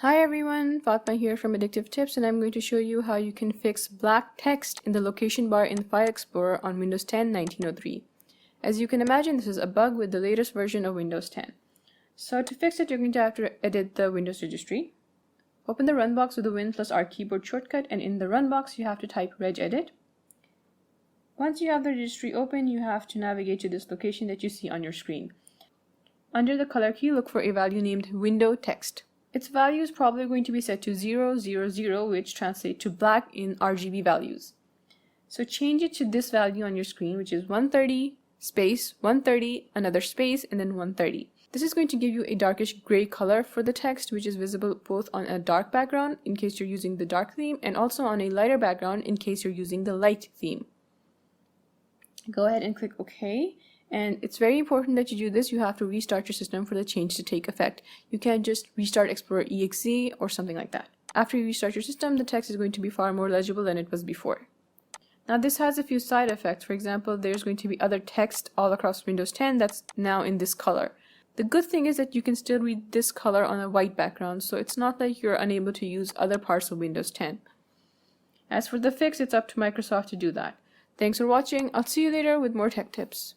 Hi everyone, Fatma here from Addictive Tips, and I'm going to show you how you can fix black text in the location bar in File Explorer on Windows 10 1903. As you can imagine, this is a bug with the latest version of Windows 10. So to fix it, you're going to have to edit the Windows registry. Open the run box with the Win+R keyboard shortcut, and in the run box you have to type regedit. Once you have the registry open, you have to navigate to this location that you see on your screen. Under the color key, look for a value named window text. Its value is probably going to be set to 000, which translates to black in RGB values. So change it to this value on your screen, which is 130 space 130 another space and then 130. This is going to give you a darkish gray color for the text, which is visible both on a dark background in case you're using the dark theme and also on a lighter background in case you're using the light theme. Go ahead and click OK. And it's very important that you do this. You have to restart your system for the change to take effect. You can't just restart Explorer EXE or something like that. After you restart your system, the text is going to be far more legible than it was before. Now this has a few side effects. For example, there's going to be other text all across Windows 10 that's now in this color. The good thing is that you can still read this color on a white background, so it's not like you're unable to use other parts of Windows 10. As for the fix, it's up to Microsoft to do that. Thanks for watching. I'll see you later with more tech tips.